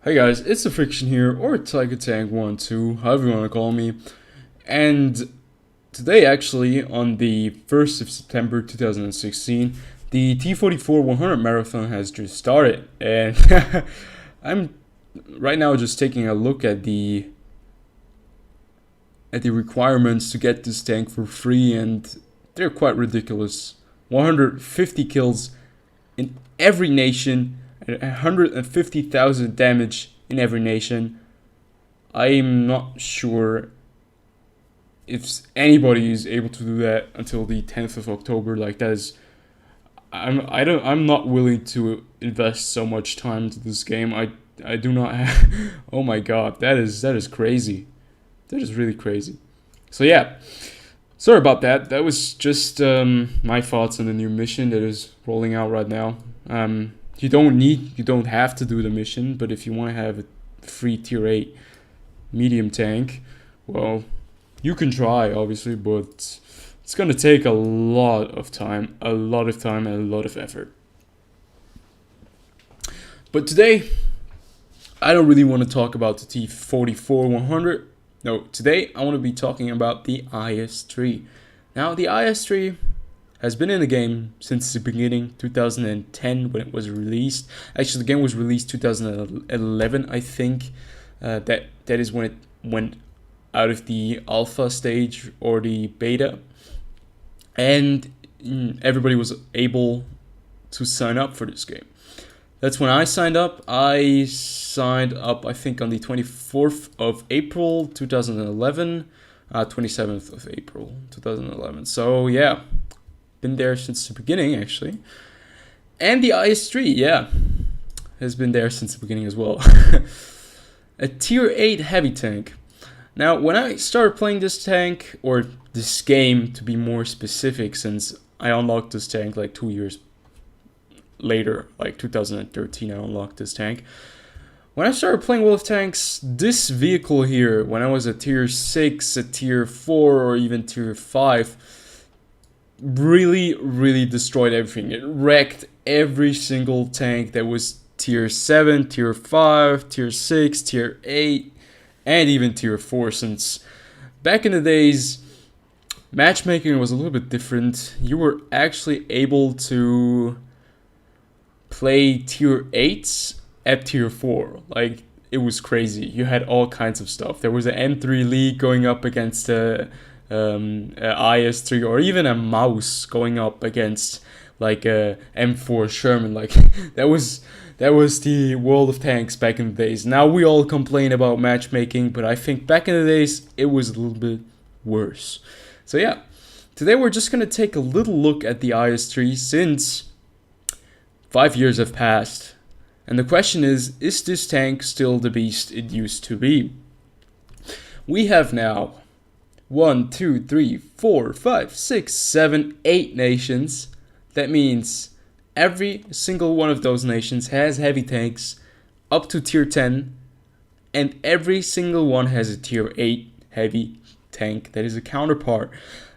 Hey guys, it's TheFrXion here, or Tiger Tank 12, however you want to call me. And today, actually, on the 1st of September 2016, the T44 100 marathon has just started. And I'm right now just taking a look at the requirements to get this tank for free, and they're quite ridiculous. 150 kills in every nation, and 150,000 damage in every nation. I'm not sure if anybody is able to do that until the 10th of October. Like, that is, I'm not willing to invest so much time into this game. I do not have. Oh my god, that is crazy. That is really crazy. So yeah, sorry about that. That was just my thoughts on the new mission that is rolling out right now. You don't have to do the mission, but if you want to have a free tier 8 medium tank, well, you can try, obviously, but it's gonna take a lot of time, and a lot of effort. But today, I don't really want to talk about the T44 100. No, today I want to be talking about the IS3. Now, the IS3 has been in the game since the beginning, 2010 when it was released. Actually, the game was released 2011, I think. That is when it went out of the alpha stage or the beta, and everybody was able to sign up for this game. That's when I signed up. I signed up, I think, on the 24th of April 2011, 27th of April 2011. So yeah, been there since the beginning, actually. And the IS3, yeah, has been there since the beginning as well. A tier 8 heavy tank. Now, when I started playing this tank, or this game to be more specific, since I unlocked this tank like 2 years later, like 2013, I unlocked this tank. When I started playing Wolf Tanks, this vehicle here, when I was a tier 6, a tier 4, or even tier 5, really destroyed everything. It wrecked every single tank that was tier 7, tier 5, tier 6, tier 8, and even tier 4, since back in the days, matchmaking was a little bit different. You were actually able to play tier 8s at tier 4. Like, it was crazy. You had all kinds of stuff. There was an M3 League going up against a IS3, or even a mouse going up against like a M4 Sherman. Like, that was the world of tanks back in the days. Now we all complain about matchmaking, but I think back in the days it was a little bit worse. So yeah, today we're just gonna take a little look at the IS3 since 5 years have passed. And the question is this tank still the beast it used to be? We have now 1, 2, 3, 4, 5, 6, 7, 8 nations. That means every single one of those nations has heavy tanks up to tier 10, and every single one has a tier 8 heavy tank that is a counterpart.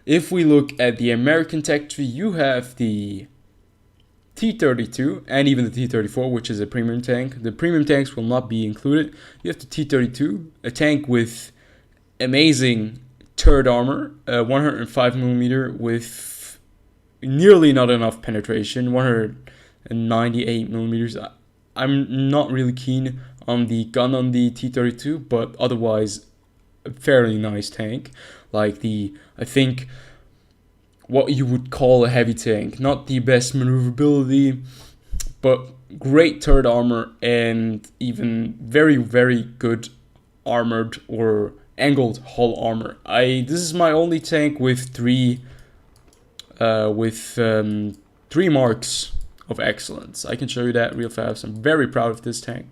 If we look at the American tech tree, you have the T32 and even the T34, which is a premium tank. The premium tanks will not be included. You have the T32, a tank with amazing turret armor, 105mm with nearly not enough penetration, 198mm. I'm not really keen on the gun on the T32, but otherwise a fairly nice tank. Like I think what you would call a heavy tank. Not the best maneuverability, but great turret armor and even very good armored or angled hull armor. This is my only tank with three marks of excellence. I can show you that real fast. I'm very proud of this tank.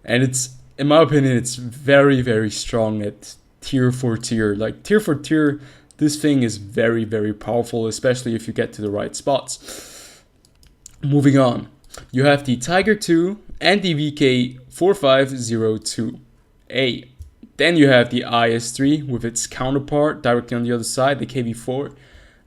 And it's, in my opinion, it's very strong at tier 4 tier. Like, tier 4 tier, this thing is very powerful, especially if you get to the right spots. Moving on, you have the Tiger 2 and the VK4502A. Then you have the IS3 with its counterpart directly on the other side, the KV4.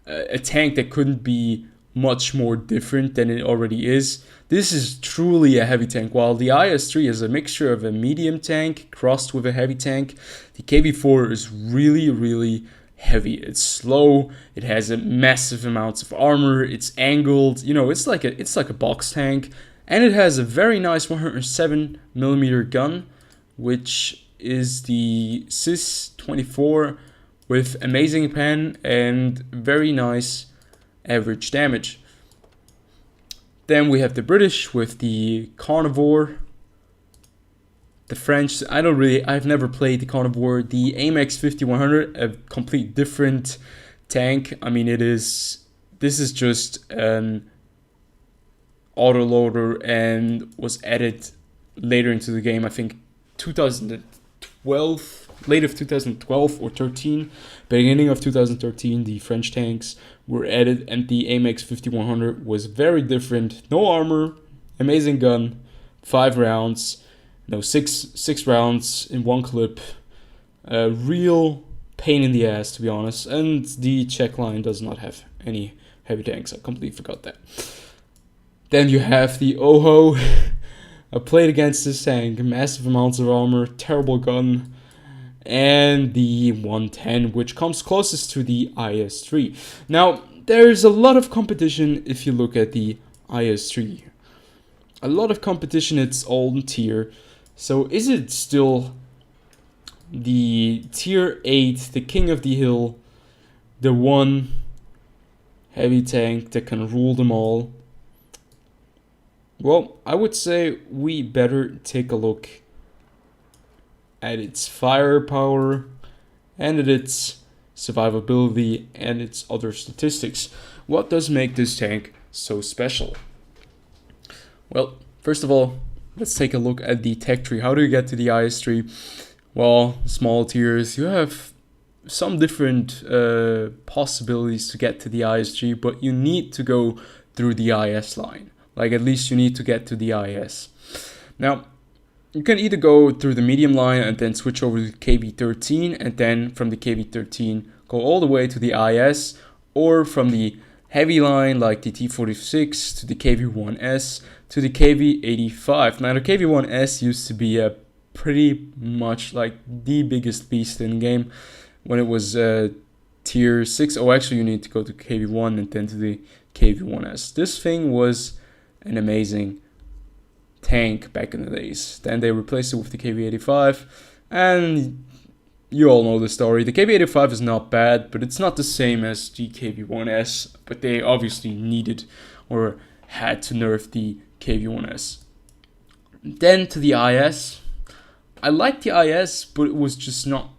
A tank that couldn't be much more different than it already is. This is truly a heavy tank. While the IS3 is a mixture of a medium tank crossed with a heavy tank, the KV4 is really, really heavy. It's slow. It has a massive amounts of armor. It's angled. You know, it's like a box tank, and it has a very nice 107mm gun, which is the SIS-24 with amazing pen and very nice average damage. Then we have the British with the Carnivore. The French, I've never played the Carnivore. The AMX 5100, a complete different tank. I mean, this is just an autoloader and was added later into the game. I think 2012, late of 2012 or 13, beginning of 2013, the French tanks were added, and the AMX 5100 was very different. No armor, amazing gun, 5 rounds, no, six rounds in one clip. A real pain in the ass, to be honest. And the Czech line does not have any heavy tanks. I completely forgot that. Then you have the Oho. I played against this tank, massive amounts of armor, terrible gun, and the 110, which comes closest to the IS3. Now, there's a lot of competition if you look at the IS3. A lot of competition, it's old tier. So is it still the tier 8, the king of the hill, the one heavy tank that can rule them all? Well, I would say we better take a look at its firepower and at its survivability and its other statistics. What does make this tank so special? Well, first of all, let's take a look at the tech tree. How do you get to the IS3? Well, small tiers, you have some different possibilities to get to the IS3, but you need to go through the IS line. Like, at least you need to get to the IS. Now, you can either go through the medium line and then switch over to KV13, and then from the KV13 go all the way to the IS, or from the heavy line like the T46 to the KV1S to the KV85. Now, the KV1S used to be a pretty much like the biggest beast in the game when it was tier 6. Oh, actually, you need to go to KV1 and then to the KV1S. This thing was an amazing tank back in the days. Then they replaced it with the KV85, and you all know the story. The KV85 is not bad, but it's not the same as the KV1S, but they obviously needed or had to nerf the KV1S. Then to the IS. I liked the IS, but it was just not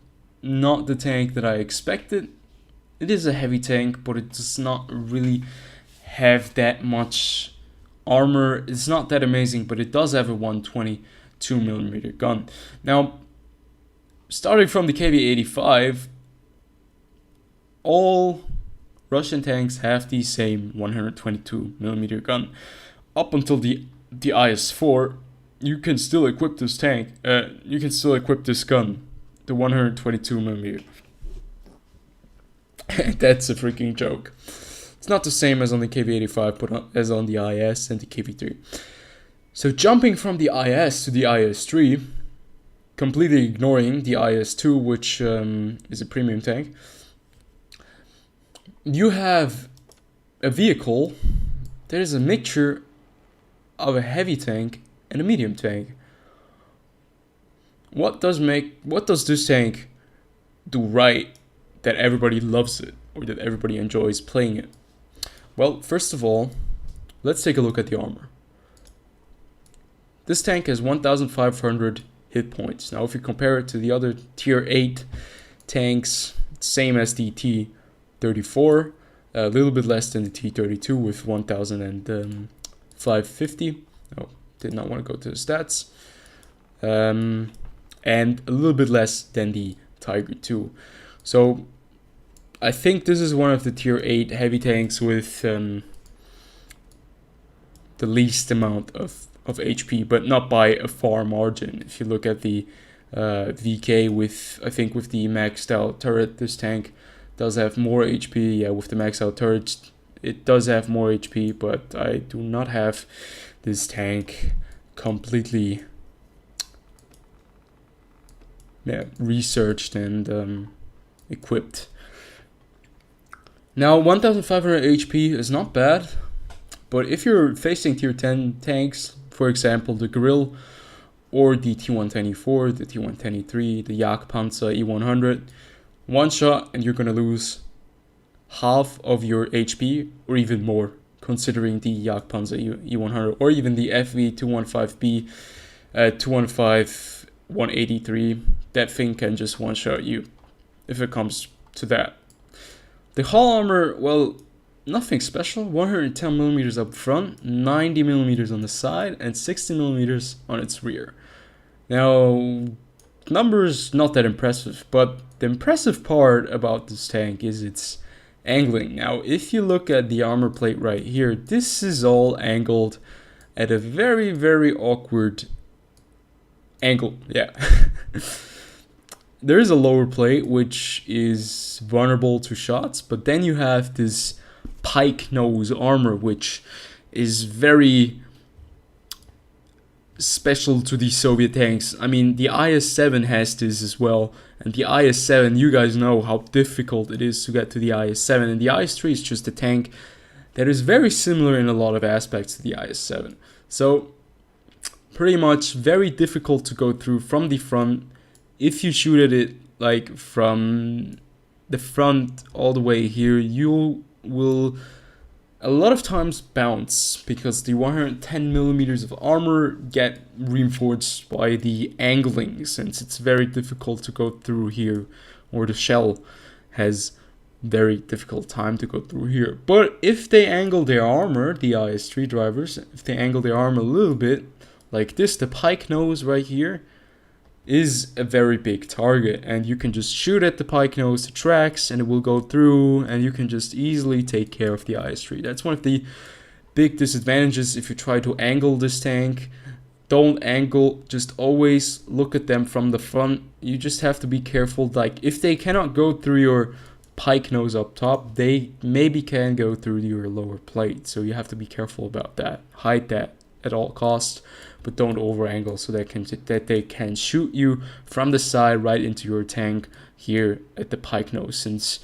the tank that I expected. It is a heavy tank, but it does not really have that much armor. It's not that amazing, but it does have a 122mm gun. Now, starting from the KV85, all Russian tanks have the same 122mm gun. Up until the IS4, you can still equip this tank. You can still equip this gun, the 122mm. That's a freaking joke. It's not the same as on the KV85, but as on the IS and the KV3. So jumping from the IS to the IS3, completely ignoring the IS2, which is a premium tank, you have a vehicle that is a mixture of a heavy tank and a medium tank. What does this tank do right that everybody loves it or that everybody enjoys playing it? Well, first of all, let's take a look at the armor. This tank has 1,500 hit points. Now, if you compare it to the other tier 8 tanks, same as the T34, a little bit less than the T32 with 1,550. Oh, did not want to go to the stats. And a little bit less than the Tiger 2. So I think this is one of the tier 8 heavy tanks with the least amount of HP, but not by a far margin. If you look at the VK with the maxed out turret, this tank does have more HP. Yeah, with the maxed out turret, it does have more HP, but I do not have this tank completely researched and equipped. Now 1500 HP is not bad, but if you're facing tier 10 tanks, for example the Grill or the T124, the T123, the Jagdpanzer E100, one shot and you're gonna lose half of your HP or even more, considering the Jagdpanzer E100 or even the FV215B 215 183. That thing can just one shot you if it comes to that. The hull armor, well, nothing special. 110 millimeters up front, 90 millimeters on the side, and 60 millimeters on its rear. Now, numbers not that impressive, but the impressive part about this tank is its angling. Now, if you look at the armor plate right here, this is all angled at a very, very awkward angle. Yeah. There is a lower plate which is vulnerable to shots, but then you have this pike nose armor which is very special to the Soviet tanks. I mean, the IS-7 has this as well, and the IS-7, you guys know how difficult it is to get to the IS-7, and the IS-3 is just a tank that is very similar in a lot of aspects to the IS-7. So pretty much very difficult to go through from the front. If you shoot at it like from the front all the way here, you will a lot of times bounce because the 110 millimeters of armor get reinforced by the angling, since it's very difficult to go through here, or the shell has very difficult time to go through here. But if they angle their armor, the IS3 drivers, if they angle their armor a little bit like this, the pike nose right here is a very big target, and you can just shoot at the pike nose, the tracks, and it will go through, and you can just easily take care of the IS3. That's one of the big disadvantages if you try to angle this tank. Don't angle, just always look at them from the front. You just have to be careful, like if they cannot go through your pike nose up top, they maybe can go through your lower plate, so you have to be careful about that. Hide that at all costs, but don't over angle so that they can shoot you from the side right into your tank here at the pike nose. Since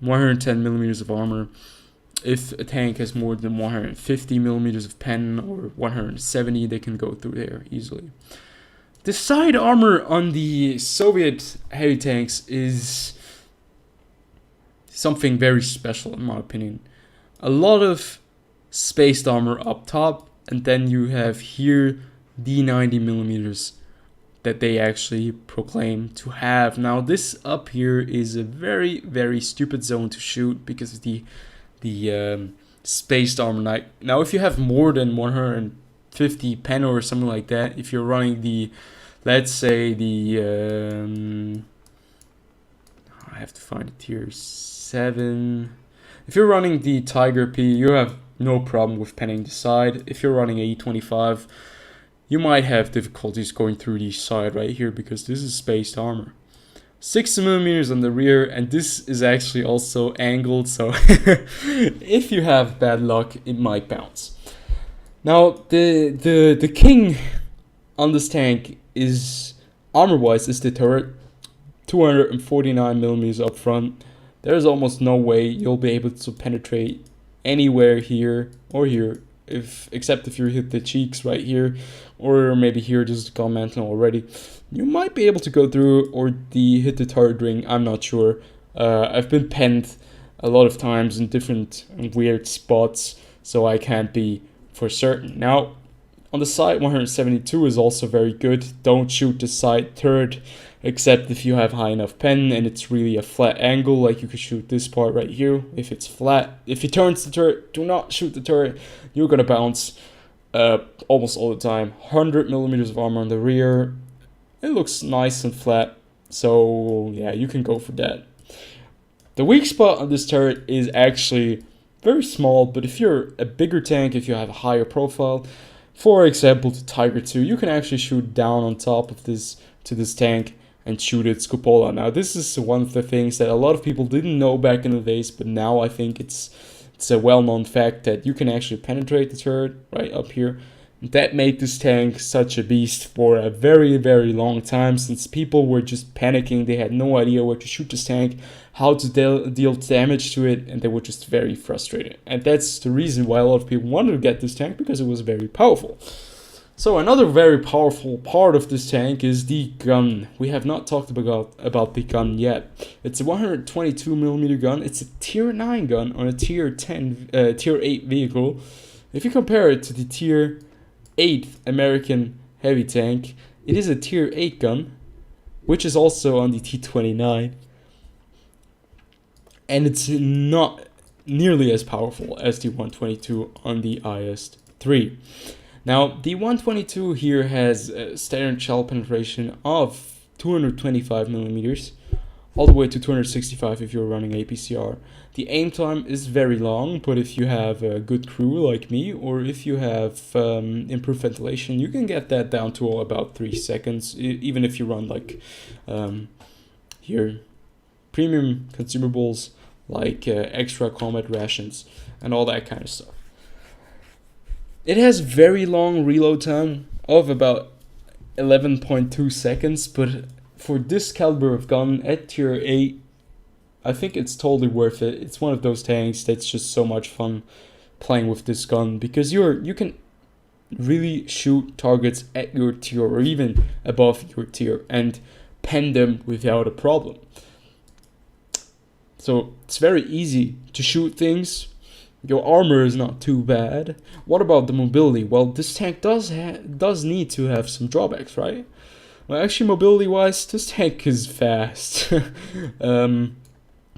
110 millimeters of armor, if a tank has more than 150 millimeters of pen or 170, they can go through there easily. The side armor on the Soviet heavy tanks is something very special in my opinion. A lot of spaced armor up top, and then you have here the 90 millimeters that they actually proclaim to have. Now this up here is a very, very stupid zone to shoot because of the spaced armor. Now if you have more than 150 pen or something like that, if you're running the, let's say the, I have to find it here, 7. If you're running the Tiger P, you have no problem with penning the side. If you're running a E25, you might have difficulties going through the side right here because this is spaced armor. 60 millimeters on the rear, and this is actually also angled, so if you have bad luck, it might bounce. Now the king on this tank is armor-wise is the turret, 249 millimeters up front. There's almost no way you'll be able to penetrate anywhere here or here, except if you hit the cheeks right here, or maybe here. This is gun mantle already. You might be able to go through or hit the turret ring. I'm not sure. I've been penned a lot of times in different weird spots, so I can't be for certain. Now on the side, 172 is also very good. Don't shoot the side turret except if you have high enough pen and it's really a flat angle, like you could shoot this part right here. If it's flat, if he turns the turret, do not shoot the turret. You're gonna bounce almost all the time. 100 millimeters of armor on the rear. It looks nice and flat, so yeah, you can go for that. The weak spot on this turret is actually very small, but if you're a bigger tank, if you have a higher profile, for example the Tiger II, you can actually shoot down on top of this to this tank and shoot its cupola. Now this is one of the things that a lot of people didn't know back in the days, but now I think it's It's a well-known fact that you can actually penetrate the turret right up here. That made this tank such a beast for a very, very long time, since people were just panicking. They had no idea where to shoot this tank, how to deal damage to it, and they were just very frustrated. And that's the reason why a lot of people wanted to get this tank, because it was very powerful. So another very powerful part of this tank is the gun. We have not talked about the gun yet. It's a 122mm gun. It's a tier 9 gun on a tier 8 vehicle. If you compare it to the tier 8 American heavy tank, it is a tier 8 gun, which is also on the T29, and it's not nearly as powerful as the 122 on the IS3. Now, the 122 here has a standard shell penetration of 225mm, all the way to 265 if you're running APCR. The aim time is very long, but if you have a good crew like me, or if you have improved ventilation, you can get that down to about 3 seconds, even if you run like here premium consumables like extra combat rations and all that kind of stuff. It has very long reload time of about 11.2 seconds, but for this caliber of gun at tier 8, I think it's totally worth it. It's one of those tanks that's just so much fun playing with this gun, because you can really shoot targets at your tier or even above your tier and pen them without a problem. So it's very easy to shoot things. Your armor is not too bad. What about the mobility? Well, this tank does need to have some drawbacks, right? Well, actually, mobility-wise, this tank is fast.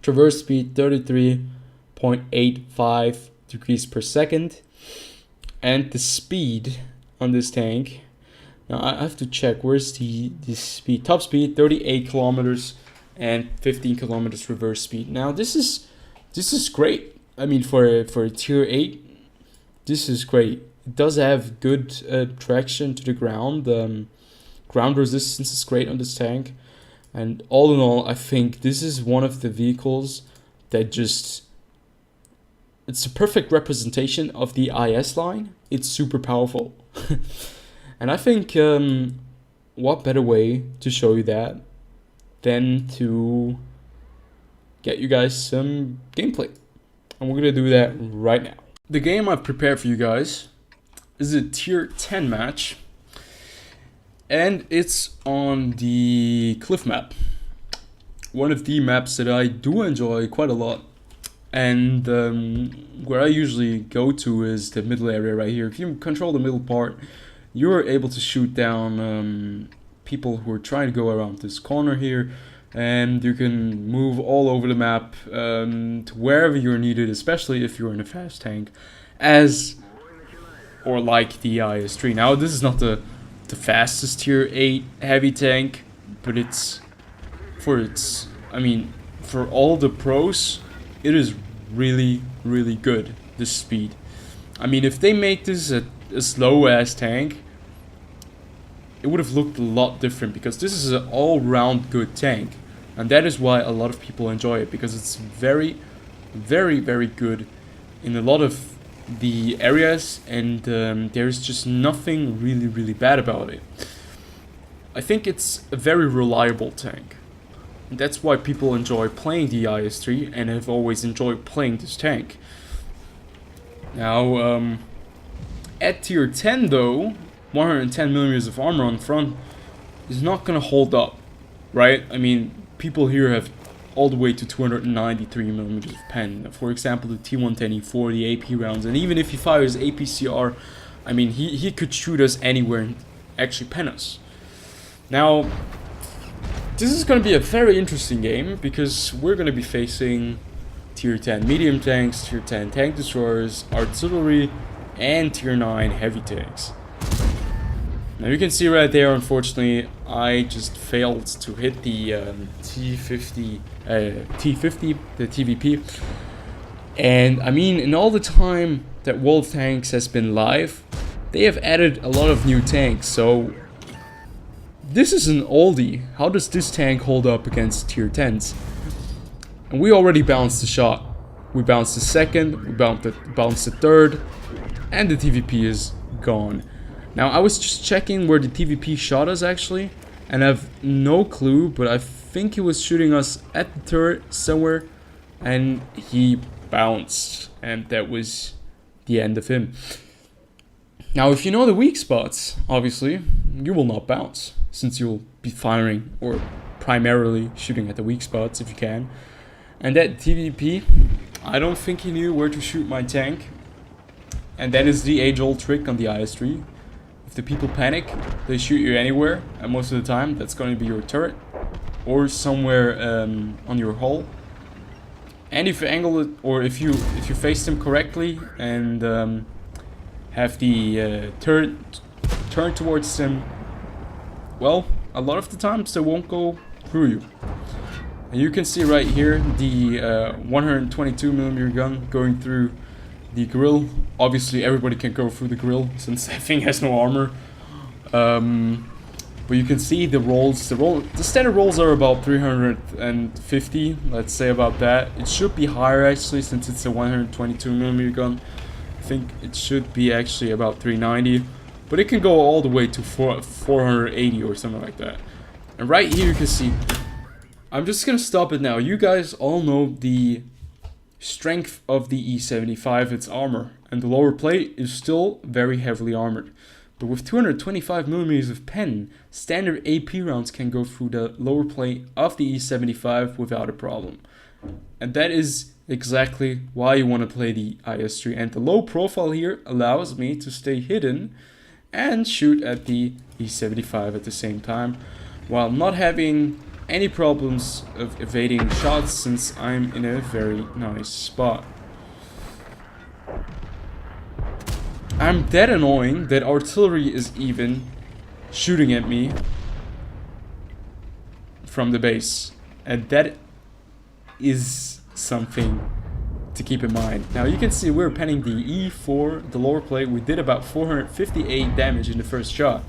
Traverse speed 33.85 degrees per second, and the speed on this tank. Now I have to check where's the speed. Top speed 38 kilometers and 15 kilometers reverse speed. Now this is great. I mean, for a tier 8, this is great. It does have good traction to the ground. Ground resistance is great on this tank. And all in all, I think this is one of the vehicles that it's a perfect representation of the IS line. It's super powerful. And I think what better way to show you that than to get you guys some gameplay. And we're going to do that right now. The game I've prepared for you guys is a tier 10 match. And it's on the cliff map. One of the maps that I do enjoy quite a lot. And where I usually go to is the middle area right here. If you control the middle part, you're able to shoot down people who are trying to go around this corner here. And you can move all over the map to wherever you're needed, especially if you're in a fast tank, or like the IS3. Now, this is not the fastest tier 8 heavy tank, but for all the pros, it is really, really good, this speed. I mean, if they make this a slow ass tank, it would have looked a lot different, because this is an all-round good tank, and that is why a lot of people enjoy it, because it's very, very, very good in a lot of the areas, and there's just nothing really, really bad about it. I think it's a very reliable tank, and that's why people enjoy playing the IS3 and have always enjoyed playing this tank. Now, at tier 10 though, 110mm of armor on front is not gonna hold up, right? I mean, people here have all the way to 293mm of pen. For example, the T110E4, the AP rounds, and even if he fires APCR, I mean, he could shoot us anywhere and actually pen us. Now, this is going to be a very interesting game, because we're going to be facing tier 10 medium tanks, tier 10 tank destroyers, artillery, and tier 9 heavy tanks. Now you can see right there, unfortunately, I just failed to hit the T50, the TVP. And I mean, in all the time that World of Tanks has been live, they have added a lot of new tanks. So this is an oldie. How does this tank hold up against tier 10s? And we already bounced the shot. We bounced the second, we bounced the third, and the TVP is gone. Now, I was just checking where the TVP shot us actually, and I have no clue, but I think he was shooting us at the turret somewhere, and he bounced, and that was the end of him. Now, if you know the weak spots, obviously, you will not bounce, since you'll be firing or primarily shooting at the weak spots if you can. And that TVP, I don't think he knew where to shoot my tank. And that is the age-old trick on the IS3. If the people panic, they shoot you anywhere, and most of the time that's going to be your turret or somewhere on your hull. And if you angle it, or if you face them correctly and have the turret turn towards them, well, a lot of the times they won't go through you. And you can see right here the 122mm gun going through the grill. Obviously everybody can go through the grill since that thing has no armor. But you can see the rolls. The standard rolls are about 350, let's say about that. It should be higher actually since it's a 122mm gun. I think it should be actually about 390, but it can go all the way to 480 or something like that. And right here you can see, I'm just gonna stop it now. You guys all know the strength of the E75, its armor, and the lower plate is still very heavily armored. But with 225mm of pen, standard AP rounds can go through the lower plate of the E75 without a problem. And that is exactly why you want to play the IS3. And the low profile here allows me to stay hidden and shoot at the E75 at the same time, while not having any problems of evading shots since I'm in a very nice spot. I'm that annoying that artillery is even shooting at me from the base, and that is something to keep in mind. Now you can see we're penning the E4, the lower plate. We did about 458 damage in the first shot,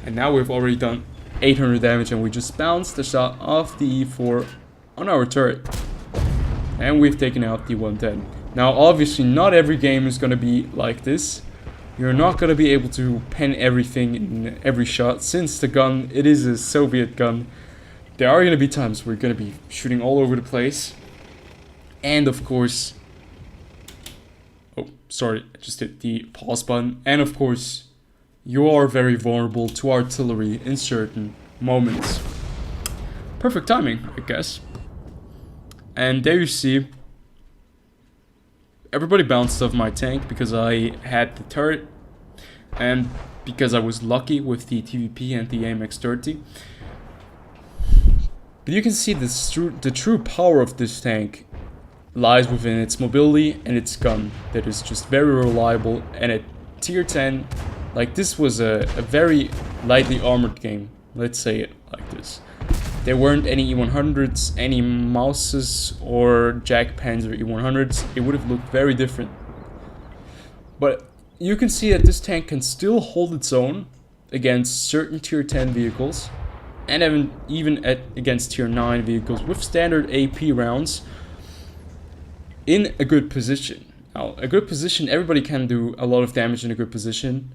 and now we've already done 800 damage, and we just bounced the shot off the E4 on our turret, and we've taken out the 110. Now obviously not every game is going to be like this. You're not going to be able to pen everything in every shot, since the gun, it is a Soviet gun. There are going to be times where you're going to be shooting all over the place. And of course, oh sorry, I just hit the pause button. And of course, you are very vulnerable to artillery in certain moments. Perfect timing, I guess. And there you see, everybody bounced off my tank because I had the turret and because I was lucky with the TVP and the AMX-30. But you can see the true power of this tank lies within its mobility and its gun that is just very reliable. And at tier 10, like, this was a very lightly armored game, let's say it like this. There weren't any E100s, any Mauses or Jack Panzer E100s. It would have looked very different. But you can see that this tank can still hold its own against certain tier 10 vehicles, and even against tier 9 vehicles with standard AP rounds in a good position. Now, a good position, everybody can do a lot of damage in a good position,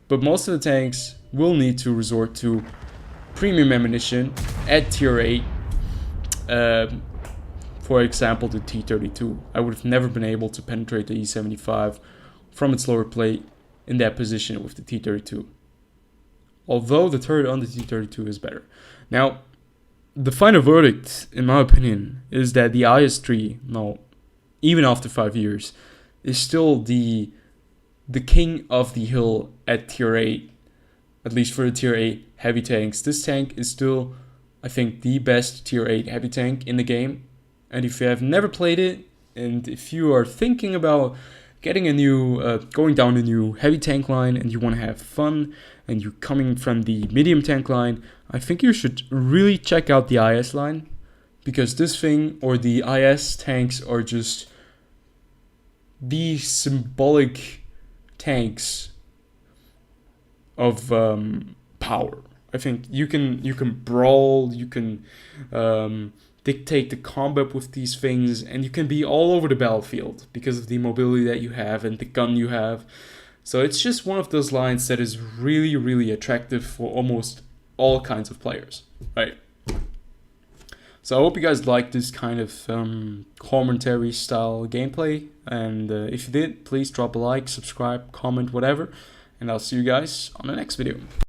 but most of the tanks will need to resort to premium ammunition at tier 8. For example, the T-32. I would have never been able to penetrate the E75 from its lower plate in that position with the T-32. Although the turret on the T-32 is better. Now, the final verdict, in my opinion, is that the IS3, no, even after 5 years, is still the king of the hill at tier 8. At least for the tier 8 heavy tanks. This tank is still, I think, the best tier 8 heavy tank in the game. And if you have never played it, and if you are thinking about getting a new, going down a new heavy tank line, and you want to have fun, and you're coming from the medium tank line, I think you should really check out the IS line. Because this thing, or the IS tanks, are just the symbolic tanks of power. I think you can brawl, you can dictate the combat with these things, and you can be all over the battlefield because of the mobility that you have and the gun you have. So it's just one of those lines that is really, really attractive for almost all kinds of players, right? So I hope you guys like this kind of commentary style gameplay, and if you did, please drop a like, subscribe, comment, whatever, and I'll see you guys on the next video.